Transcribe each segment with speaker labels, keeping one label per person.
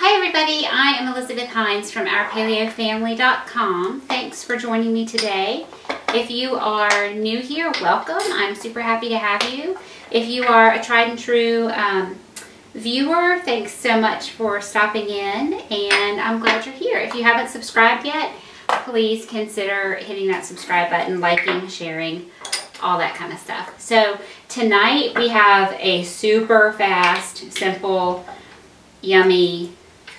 Speaker 1: Hi everybody, I am Elizabeth Hines from OurPaleoFamily.com. Thanks for joining me today. If you are new here, welcome. I'm super happy to have you. If you are a tried and true viewer, thanks so much for stopping in, and I'm glad you're here. If you haven't subscribed yet, please consider hitting that subscribe button, liking, sharing, all that kind of stuff. So tonight we have a super fast, simple, yummy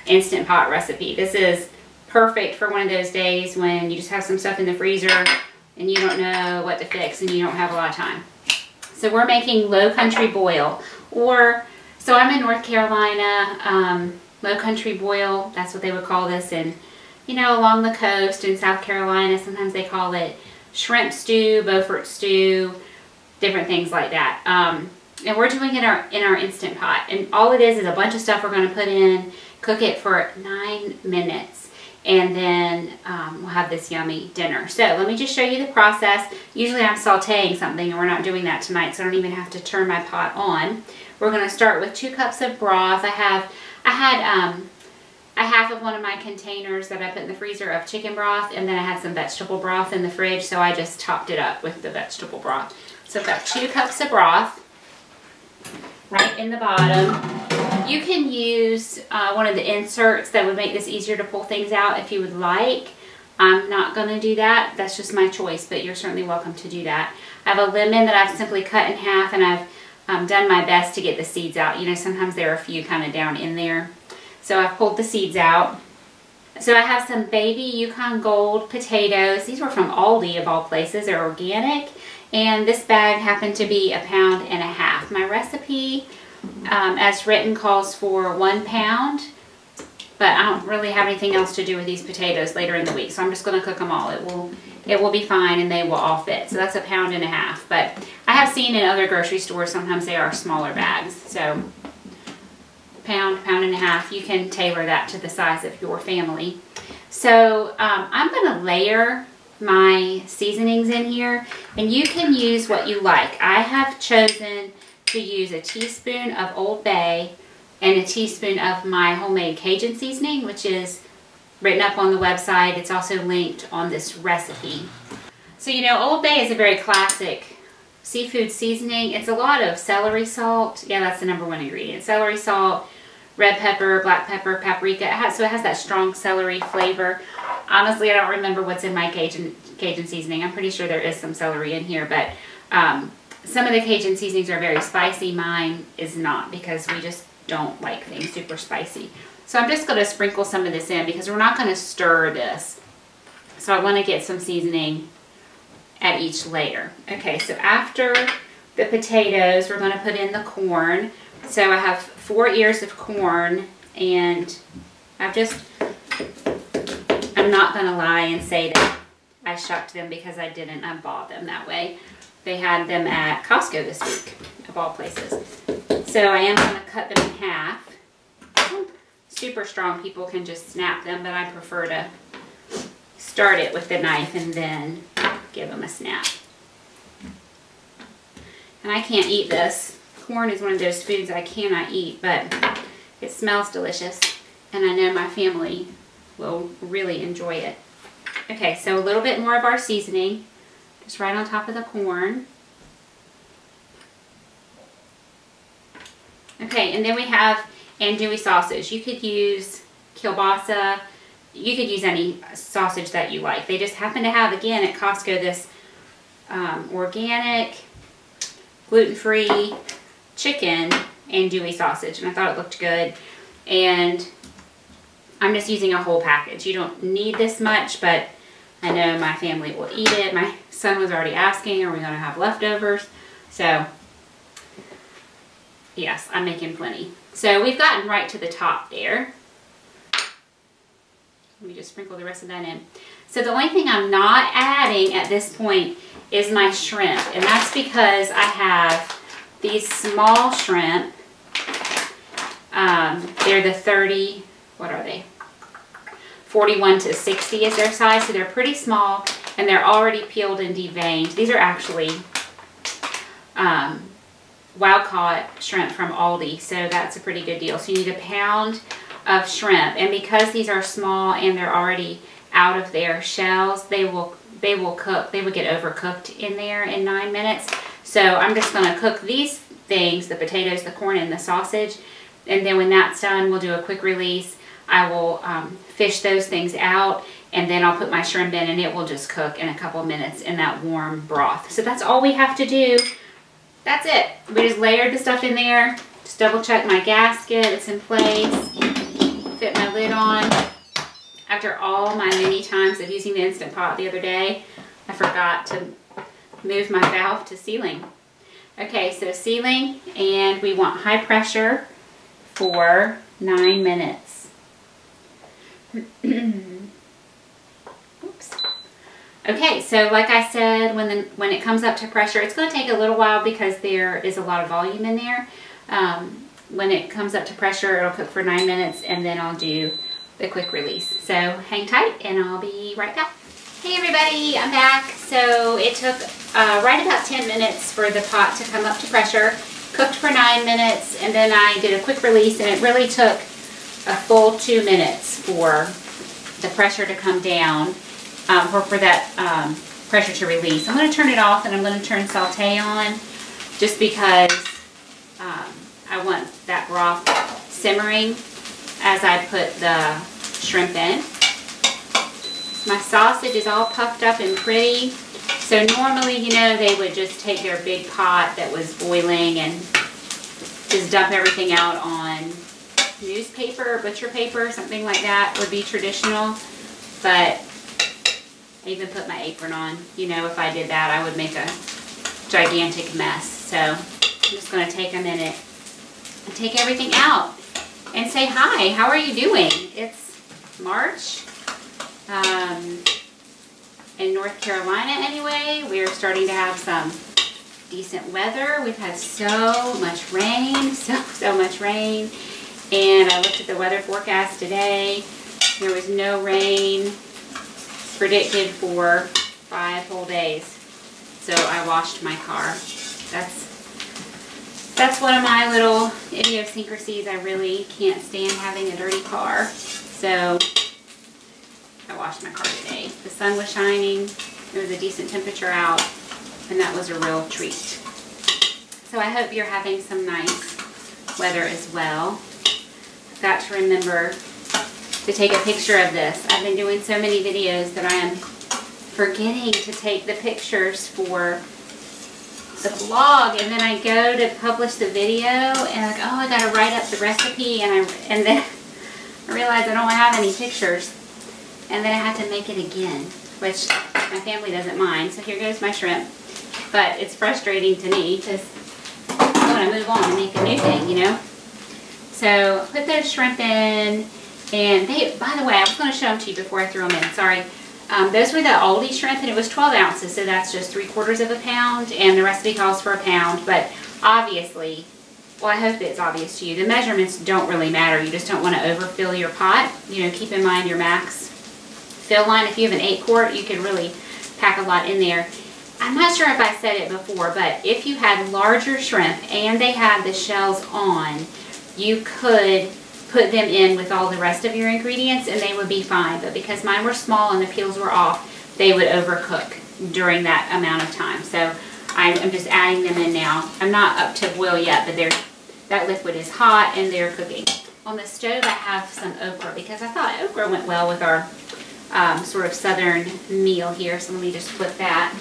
Speaker 1: Instant Pot recipe. This is perfect for one of those days when you just have some stuff in the freezer and you don't know what to fix and you don't have a lot of time. So we're making Lowcountry boil, or so I'm in North Carolina. Lowcountry boil, that's what they would call this, and you know, along the coast in South Carolina sometimes they call it shrimp stew, Beaufort stew, different things like that. And we're doing it in our Instant Pot, and all it is a bunch of stuff we're going to put in, cook it for 9 minutes, and then we'll have this yummy dinner. So let me just show you the process. Usually I'm sauteing something, and we're not doing that tonight, so I don't even have to turn my pot on. We're going to start with 2 cups of broth. I had a half of one of my containers that I put in the freezer of chicken broth, and then I had some vegetable broth in the fridge, so I just topped it up with the vegetable broth. So I've got 2 cups of broth right in the bottom. You can use one of the inserts that would make this easier to pull things out if you would like. I'm not going to do that. That's just my choice, but you're certainly welcome to do that. I have a lemon that I've simply cut in half, and I've done my best to get the seeds out. You know, sometimes there are a few kind of down in there. So I've pulled the seeds out. So I have some baby Yukon Gold potatoes. These were from Aldi of all places. They're organic. And this bag happened to be 1.5 pounds. My recipe, as written, calls for 1 pound. But I don't really have anything else to do with these potatoes later in the week. So I'm just going to cook them all. It will be fine, and they will all fit. So that's 1.5 pounds. But I have seen in other grocery stores sometimes they are smaller bags. So pound, 1.5 pounds. You can tailor that to the size of your family. So I'm going to layer my seasonings in here, and you can use what you like. I have chosen to use a teaspoon of Old Bay and a teaspoon of my homemade Cajun Seasoning, which is written up on the website. It's also linked on this recipe. So you know, Old Bay is a very classic seafood seasoning. It's a lot of celery salt. Yeah, that's the #1 ingredient. Celery salt, red pepper, black pepper, paprika. So it has that strong celery flavor. Honestly, I don't remember what's in my Cajun seasoning. I'm pretty sure there is some celery in here, but some of the Cajun seasonings are very spicy. Mine is not, because we just don't like things super spicy. So I'm just going to sprinkle some of this in because we're not going to stir this. So I want to get some seasoning at each layer. Okay, so after the potatoes, we're going to put in the corn. So I have 4 ears of corn, and I'm not going to lie and say that I shucked them, because I didn't. I bought them that way. They had them at Costco this week, of all places. So I am going to cut them in half. Super strong people can just snap them, but I prefer to start it with the knife and then give them a snap. And I can't eat this. Corn is one of those foods I cannot eat, but it smells delicious, and I know my family will really enjoy it. Okay, so a little bit more of our seasoning, just right on top of the corn. Okay, and then we have Andouille sausage. You could use kielbasa. You could use any sausage that you like. They just happen to have, again, at Costco, this organic, gluten-free chicken Andouille sausage, and I thought it looked good. And I'm just using a whole package. You don't need this much, but I know my family will eat it. My son was already asking, are we going to have leftovers? So yes, I'm making plenty. So we've gotten right to the top there. Let me just sprinkle the rest of that in. So the only thing I'm not adding at this point is my shrimp, and that's because I have these small shrimp. They're the 30, what are they? 41 to 60 is their size, so they're pretty small, and they're already peeled and deveined. These are actually wild caught shrimp from Aldi, so that's a pretty good deal. So you need 1 pound of shrimp. And because these are small and they're already out of their shells, they will cook. They would get overcooked in there in 9 minutes. So I'm just going to cook these things, the potatoes, the corn, and the sausage. And then when that's done, we'll do a quick release. I will fish those things out, and then I'll put my shrimp in, and it will just cook in a couple of minutes in that warm broth. So that's all we have to do. That's it. We just layered the stuff in there. Just double check my gasket. It's in place. Fit my lid on. After all my many times of using the Instant Pot the other day, I forgot to move my valve to sealing. Okay, so sealing, and we want high pressure for 9 minutes. Oops. Okay, so like I said, when it comes up to pressure, it's going to take a little while because there is a lot of volume in there. When it comes up to pressure, it'll cook for 9 minutes, and then I'll do the quick release. So hang tight, and I'll be right back. Hey everybody, I'm back. So it took right about 10 minutes for the pot to come up to pressure. Cooked for 9 minutes, and then I did a quick release, and it really took a full 2 minutes for the pressure to come down, or for that pressure to release. I'm going to turn it off, and I'm going to turn saute on, just because I want that broth simmering as I put the shrimp in. My sausage is all puffed up and pretty. So normally, you know, they would just take their big pot that was boiling and just dump everything out on newspaper, butcher paper, something like that would be traditional. But I even put my apron on. You know, if I did that, I would make a gigantic mess. So I'm just going to take a minute and take everything out and say hi. How are you doing? It's March. In North Carolina anyway, we're starting to have some decent weather. We've had so much rain, so much rain. And I looked at the weather forecast today. There was no rain predicted for 5 whole days. So I washed my car. That's one of my little idiosyncrasies. I really can't stand having a dirty car. So I washed my car today. The sun was shining, there was a decent temperature out, and that was a real treat. So I hope you're having some nice weather as well. I've got to remember to take a picture of this. I've been doing so many videos that I am forgetting to take the pictures for the vlog, and then I go to publish the video, and I'm like, oh, I gotta write up the recipe, and then I realize I don't have any pictures. And then I have to make it again, which my family doesn't mind. So here goes my shrimp. But it's frustrating to me because I want to move on and make a new thing, you know. So put those shrimp in. And they, by the way, I was going to show them to you before I threw them in. Sorry. Those were the Aldi shrimp, and it was 12 ounces. So that's just 3/4 of a pound. And the recipe calls for a pound. But obviously, well, I hope it's obvious to you, the measurements don't really matter. You just don't want to overfill your pot. You know, keep in mind your max fill line. If you have an 8-quart, you can really pack a lot in there. I'm not sure if I said it before, but if you had larger shrimp and they had the shells on, you could put them in with all the rest of your ingredients and they would be fine. But because mine were small and the peels were off, they would overcook during that amount of time. So I'm just adding them in now. I'm not up to boil yet, but that liquid is hot and they're cooking. On the stove I have some okra because I thought okra went well with our sort of southern meal here, so let me just flip that.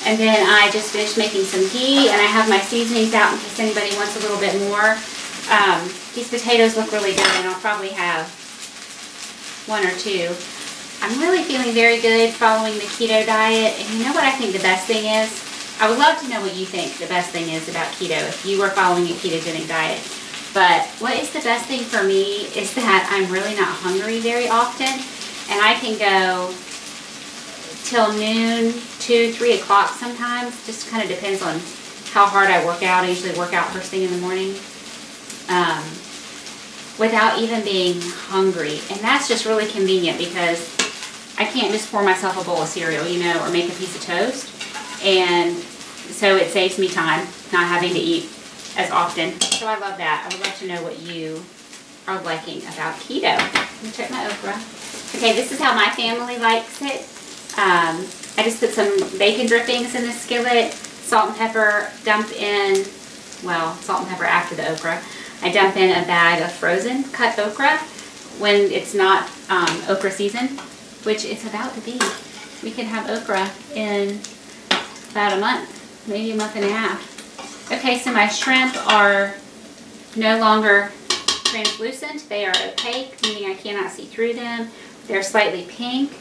Speaker 1: And then I just finished making some ghee, and I have my seasonings out in case anybody wants a little bit more. These potatoes look really good, and I'll probably have 1 or 2. I'm really feeling very good following the keto diet, and you know what I think the best thing is? I would love to know what you think the best thing is about keto if you were following a ketogenic diet. But what is the best thing for me is that I'm really not hungry very often. And I can go till noon, 2, 3 o'clock sometimes. Just kind of depends on how hard I work out. I usually work out first thing in the morning without even being hungry. And that's just really convenient because I can't just pour myself a bowl of cereal, you know, or make a piece of toast. And so it saves me time not having to eat as often. So I love that. I would love to know what you are liking about keto. Let me check my okra. Okay, this is how my family likes it. I just put some bacon drippings in the skillet, salt and pepper, dump in, well, salt and pepper after the okra. I dump in a bag of frozen cut okra when it's not okra season, which it's about to be. We can have okra in about a month, maybe a month and a half. Okay, so my shrimp are no longer translucent. They are opaque, meaning I cannot see through them. They're slightly pink.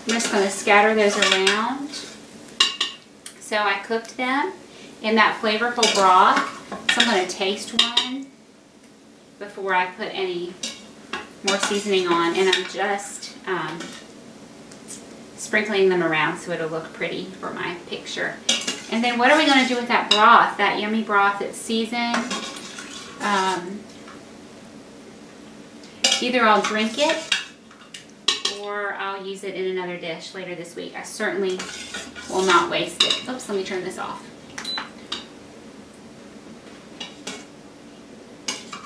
Speaker 1: I'm just going to scatter those around. So I cooked them in that flavorful broth. So I'm going to taste one before I put any more seasoning on. And I'm just sprinkling them around so it'll look pretty for my picture. And then what are we going to do with that broth, that yummy broth that's seasoned? Either I'll drink it or I'll use it in another dish later this week. I certainly will not waste it. Oops, let me turn this off.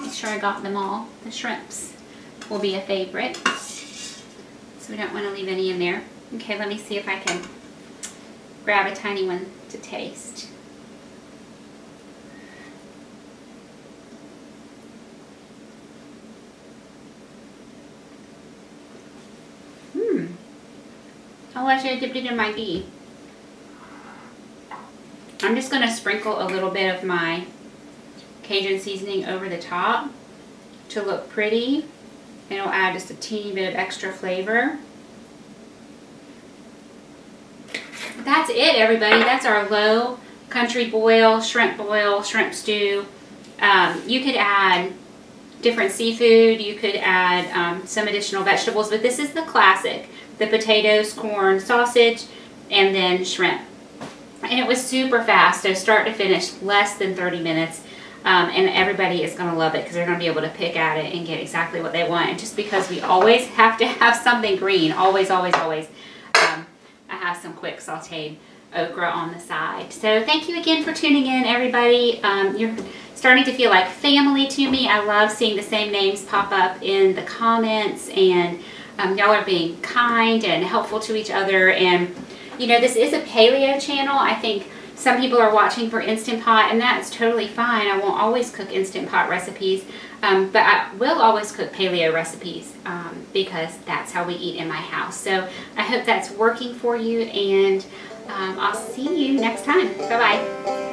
Speaker 1: Make sure I got them all. The shrimps will be a favorite, so we don't want to leave any in there. Okay, let me see if I can grab a tiny one to taste. Oh, I should have dipped it in my ghee. I'm just going to sprinkle a little bit of my Cajun seasoning over the top to look pretty. It'll add just a teeny bit of extra flavor. That's it, everybody. That's our Lowcountry boil, shrimp stew. You could add different seafood. You could add some additional vegetables, but this is the classic. The potatoes, corn, sausage, and then shrimp. And it was super fast, so start to finish, less than 30 minutes. And everybody is going to love it because they're going to be able to pick at it and get exactly what they want. And just because we always have to have something green, always, I have some quick sauteed okra on the side. So thank you again for tuning in, everybody. You're starting to feel like family to me. I love seeing the same names pop up in the comments, and y'all are being kind and helpful to each other. And you know, this is a paleo channel. I think some people are watching for Instant Pot, and that's totally fine. I won't always cook Instant Pot recipes, but I will always cook paleo recipes because that's how we eat in my house. So I hope that's working for you, and I'll see you next time. Bye-bye.